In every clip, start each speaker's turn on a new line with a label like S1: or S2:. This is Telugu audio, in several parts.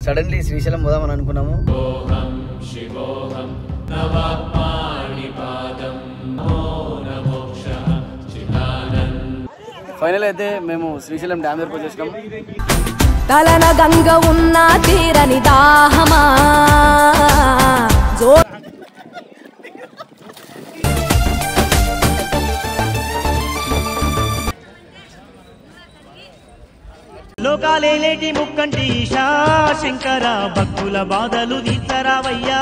S1: సడన్లీ శ్రీశైలం పోదామని అనుకున్నాము. ఫైనల్ అయితే మేము శ్రీశైలం డ్యామ్ దగ్గరకు వచ్చేసినాం.
S2: తలన గంగ ఉన్న తీరని దాహమా
S3: లోకాలేటి ముక్కంటి ఈశా శంకర భక్తుల బాధలు తీర్చరావయ్యా.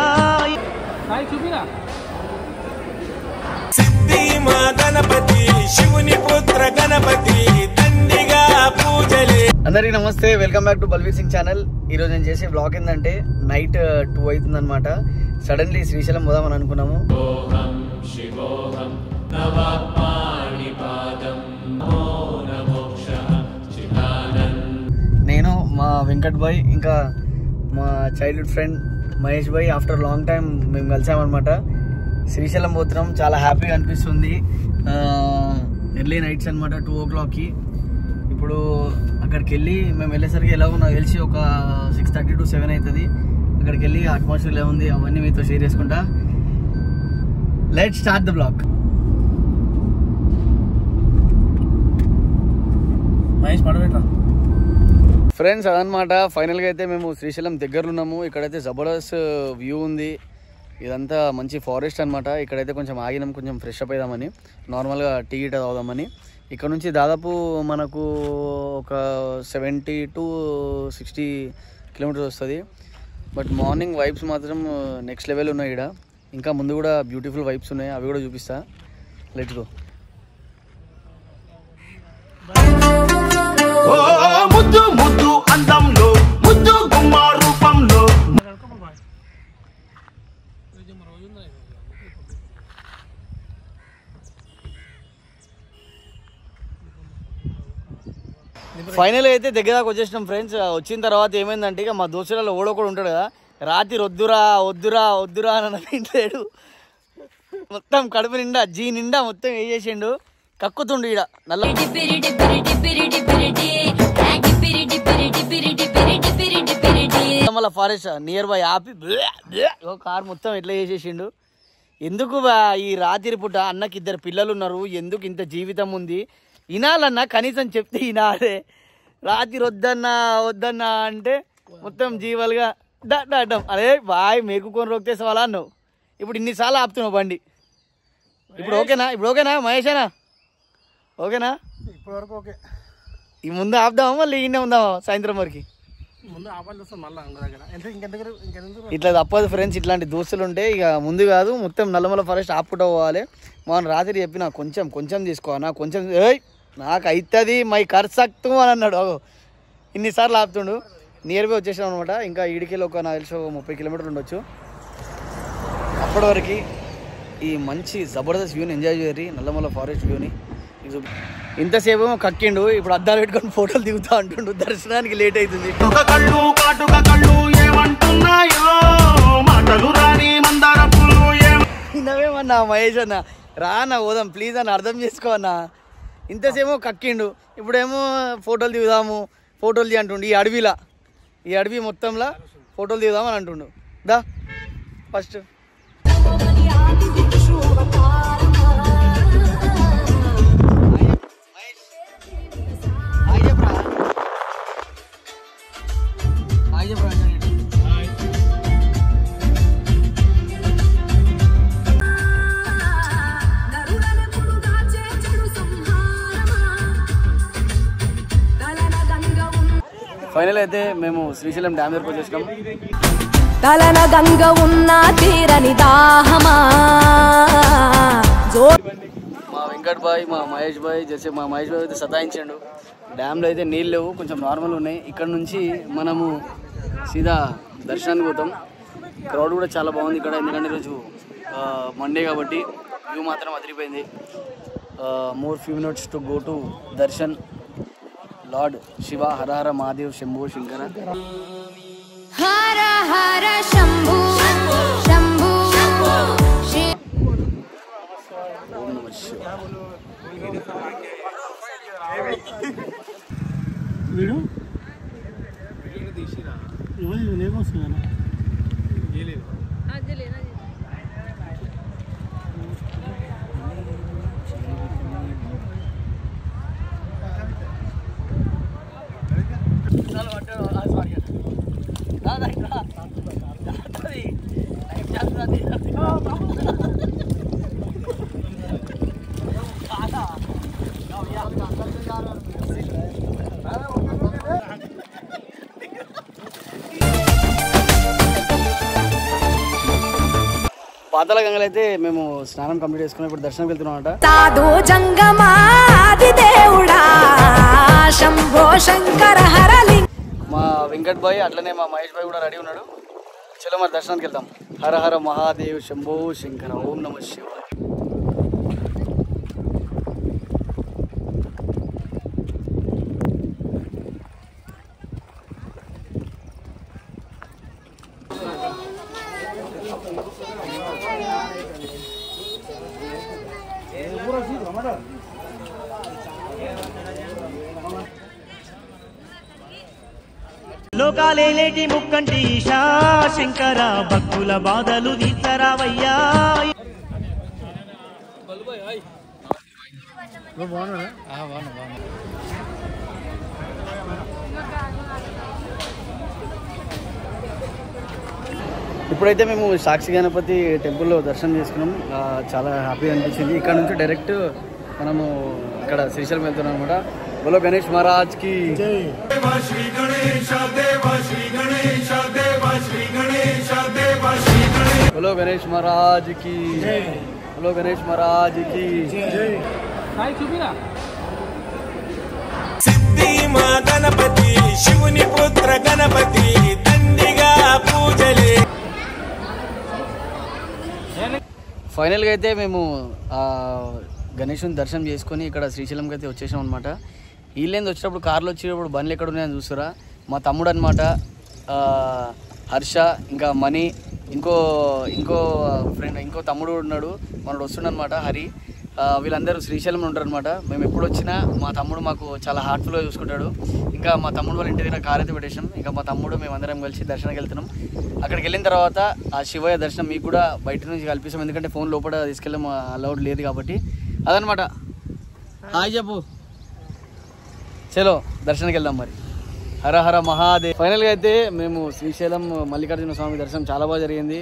S4: సిద్ధి మా గణపతి శివుని పుత్ర గణపతి దండిగా పూజలే.
S1: అందరికీ నమస్తే, welcome back to Balvir Singh channel. ఈరోజు నేను చేసే బ్లాగ్ ఏంటంటే నైట్ 2 అవుతుంది అనమాట. సడన్లీ శ్రీశైలం పోదామని అనుకున్నాము. నేను మా వెంకట్ భాయ్ ఇంకా మా చైల్డ్హుడ్ ఫ్రెండ్ మహేష్ భాయ్ ఆఫ్టర్ లాంగ్ టైం మేము కలిసామన్నమాట. శ్రీశైలం పోతున్నాం, చాలా హ్యాపీగా అనిపిస్తుంది. ఎర్లీ నైట్స్ అనమాట, 2 o'clockకి. ఇప్పుడు అక్కడికి వెళ్ళి మేము వెళ్ళేసరికి ఎలా నాకు తెలిసి ఒక 6:30 to 7 అవుతుంది. అక్కడికి వెళ్ళి అట్మాస్ఫియర్ ఎలా ఉంది అవన్నీ మీతో షేర్ చేసుకుంటా. Let's start the blog. Mahesh పడబెట్రా ఫ్రెండ్స్. అదనమాట ఫైనల్గా అయితే మేము శ్రీశైలం దగ్గరలో ఉన్నాము. ఇక్కడైతే జబర్దస్త్ వ్యూ ఉంది. ఇదంతా మంచి ఫారెస్ట్ అనమాట. ఇక్కడైతే కొంచెం ఆగినాం, కొంచెం ఫ్రెష్ అప్ అవుదామని, నార్మల్గా టీ గిట తాగుదామని. ఇక్కడ నుంచి దాదాపు మనకు ఒక 70 to 60 కిలోమీటర్స్ వస్తుంది. బట్ మార్నింగ్ వైబ్స్ మాత్రం నెక్స్ట్ లెవెల్ ఉన్నాయి. ఇక్కడ ఇంకా ముందు కూడా బ్యూటిఫుల్ వైబ్స్ ఉన్నాయి, అవి కూడా చూపిస్తా. Let's go.
S3: ముద్దు ముద్దు అందంలో ముద్దు గుమ్మ రూపంలో
S1: ఫైనల్ అయితే దగ్గర దాకా వచ్చేసినాం ఫ్రెండ్స్. వచ్చిన తర్వాత ఏమైందంటే ఇక మా దోస్తులలో ఓడో కూడా ఉంటాడు కదా, రాత్రి వద్దురా వద్దురా వద్దురా అని ఇంట్లేడు. మొత్తం కడుపు నిండా జీ నిండా మొత్తం ఏ చేసిండు, కక్కుతుండు ఈడ నల్ల మళ్ళీ ఫారెస్ట్ నియర్ బై ఆపి కార్ మొత్తం ఎట్లా చేసేసిండు. ఎందుకు ఈ రాత్రి పూట అన్నకి 2 పిల్లలు ఉన్నారు, ఎందుకు ఇంత జీవితం ఉంది, వినాలన్నా కనీసం చెప్తే వినాలే. రాత్రి వద్దన్నా వద్దన్నా అంటే మొత్తం జీవాలుగా డాటం. అరే బాయ్ మేకుకొని రోక్తే సవాలా అన్నావు. ఇప్పుడు ఇన్నిసార్లు ఆపుతున్నావు బండి. ఇప్పుడు ఓకేనా? ఇప్పుడు ఓకేనా మహేషేనా? ఓకేనా?
S5: ఇప్పటివరకు ఓకే.
S1: ఈ ముందు ఆపుదామా మళ్ళీ ఈయనే ఉందామా సాయంత్రం వరకు?
S5: ముందు ఆపాలి వస్తాం మళ్ళీ ఇంకెందుకు
S1: ఇట్లా తప్పదు ఫ్రెండ్స్. ఇట్లాంటి దోస్తులు ఉంటే ఇక ముందు కాదు మొత్తం నల్లమల ఫారెస్ట్ ఆపుకుంటూ పోవాలి. మనం రాత్రి చెప్పిన కొంచెం కొంచెం తీసుకోనా, కొంచెం నాకు అవుతుంది మై ఖర్చు అని అన్నాడు. ఇన్నిసార్లు ఆపుతుండు. నియర్ బై వచ్చేసాం అనమాట. ఇంకా ఈడికెళ్ళి ఒక నాకు తెలిసి 30 కిలోమీటర్లు ఉండొచ్చు. అప్పటి వరకు ఈ మంచి జబర్దస్త్ వ్యూని ఎంజాయ్ చేయరు, నల్లమల ఫారెస్ట్ వ్యూని. ఇంతసేపు కక్కిండు, ఇప్పుడు అద్దాలు పెట్టుకొని ఫోటోలు దిగుతా అంటుండు. దర్శనానికి లేట్ అవుతుంది. ఇన్నవేమన్నా మహేష్ అన్న రానా పోదాం ప్లీజ్ అని అర్థం చేసుకో అన్న. ఇంతసేమో కక్కిండు, ఇప్పుడేమో ఫోటోలు దిగుదాము ఫోటోలు తీ అంటుండు. ఈ అడవి మొత్తంలో ఫోటోలు దిగుదామని అంటుండు. దా ఫస్ట్ ఫైనల్ అయితే మేము శ్రీశైలం డ్యామ్ దగ్గరకు వచ్చేసినాం.
S2: తలన గంగ ఉన్న తీరని దాహమా
S1: మా వెంకట్ బాయ్ మా మహేష్ బాయ్ చేసే మా మహేష్ బాయ్ అయితే సతాయించాడు. డ్యామ్లో అయితే నీళ్ళు లేవు, కొంచెం నార్మల్ ఉన్నాయి. ఇక్కడ నుంచి మనము సీదా దర్శనానికి పోతాం. క్రౌడ్ కూడా చాలా బాగుంది ఇక్కడ, ఎందుకంటే ఈరోజు మండే కాబట్టి వ్యూ మాత్రం అదిరిపోయింది. More few minutes to go to darshan. Lord Shiva Hara Hara Mahadev Shambho Shankara.
S2: Hara Hara Shambho Shambho
S1: ఓం నమః శివాయ. పాతాళ గంగలో అయితే మేము స్నానం కంప్లీట్ చేసుకుని ఇప్పుడు దర్శనం వెళ్తున్నాం అంట.
S2: తాదో జంగమాది దేవుడా శంభో శంకర హరలి.
S1: మా వెంకట్ భాయ్ అట్లనే మా మహేష్ భాయ్ కూడా రెడీ ఉన్నాడు. చలో మరి దర్శనానికి వెళ్దాం. హర హర మహాదేవ్ శంభో శంకర ఓం నమ శివాయ.
S3: లోకాలేటి ముక్కంటి ఈశా శంకర భక్తుల బాధలు తీర్చరావయ్యా.
S1: ఇప్పుడైతే మేము సాక్షి గణపతి టెంపుల్లో దర్శనం చేసుకున్నాం. చాలా హ్యాపీగా అనిపించింది. ఇక్కడ నుంచి డైరెక్ట్ మనము ఇక్కడ శ్రీశైలం వెళ్తున్నాం అనమాట. బోలో గణేష్ మహారాజ్ కి బోలో గణేష్ మహారాజ్ కి బోలో గణేష్ మహారాజ్ కి
S4: సిద్ధి మా గణపతి శివుని పుత్ర గణపతి దండిగా పూజలే.
S1: ఫైనల్గా అయితే మేము గణేషుని దర్శనం చేసుకొని ఇక్కడ శ్రీశైలంకి అయితే వచ్చేసాం అనమాట. వీళ్ళేంది వచ్చేటప్పుడు కార్లో వచ్చేటప్పుడు బండ్లు ఎక్కడ ఉన్నాయని చూస్తారా. మా తమ్ముడు అనమాట హర్ష, ఇంకా మనీ, ఇంకో ఫ్రెండ్, ఇంకో తమ్ముడు ఉన్నాడు, మనోడు వస్తుండనమాట హరి. వీళ్ళందరూ శ్రీశైలంలో ఉంటారు అనమాట. మేము ఎప్పుడు వచ్చినా మా తమ్ముడు మాకు చాలా హార్ట్ఫుల్గా చూసుకుంటాడు. ఇంకా మా తమ్ముడు వాళ్ళ ఇంటి దగ్గర కార్ అయితే పెట్టేసాం. ఇంకా మా తమ్ముడు మేమందరం కలిసి దర్శనానికి వెళ్తున్నాం. అక్కడికి వెళ్ళిన తర్వాత ఆ శివయ్య దర్శనం మీకు కూడా బయట నుంచి కల్పిస్తాం. ఎందుకంటే ఫోన్ లోపల తీసుకెళ్ళాం, అలౌడ్ లేదు కాబట్టి. అదనమాట. హాయ్ చెప్పు. చలో దర్శనానికి వెళ్దాం మరి. హర హర మహాదేవ్. ఫైనల్గా అయితే మేము శ్రీశైలం మల్లికార్జున స్వామి దర్శనం చాలా బాగా జరిగింది.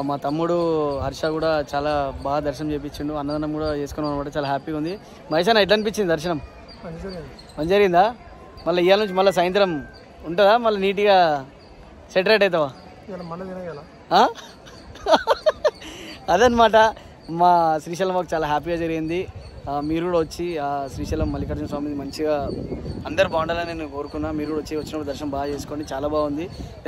S1: మా తమ్ముడు హర్ష కూడా చాలా బాగా దర్శనం చేయించిండు. అన్నదానం కూడా చేసుకున్నాం అనమాట. చాలా హ్యాపీగా ఉంది. మహేష్ ఎట్లా అనిపించింది దర్శనం? మంచి జరిగిందా? మళ్ళీ ఇవాళ నుంచి మళ్ళీ సాయంత్రం ఉంటుందా? మళ్ళీ నీట్గా సెట్ రైట్ అవుతావా? అదనమాట. మా శ్రీశైలం మాకు చాలా హ్యాపీగా జరిగింది. మీరు కూడా వచ్చి శ్రీశైలం మల్లికార్జున స్వామిని మంచిగా అందరు బాగుండాలని నేను కోరుకున్నా. మీరు కూడా వచ్చినప్పుడు దర్శనం బాగా చేసుకోండి. చాలా బాగుంది.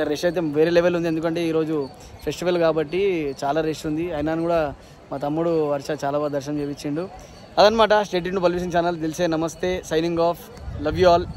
S1: రష్ అయితే వేరే లెవెల్ ఉంది. ఎందుకంటే ఈరోజు ఫెస్టివల్ కాబట్టి చాలా రష్ ఉంది. అయినా కూడా మా తమ్ముడు వర్ష చాలా బాగా దర్శనం చేయించిండు. అదనమాట. స్టేట్ టు పబ్లిషింగ్ ఛానల్ తెలిసే. నమస్తే, signing off. Love you all.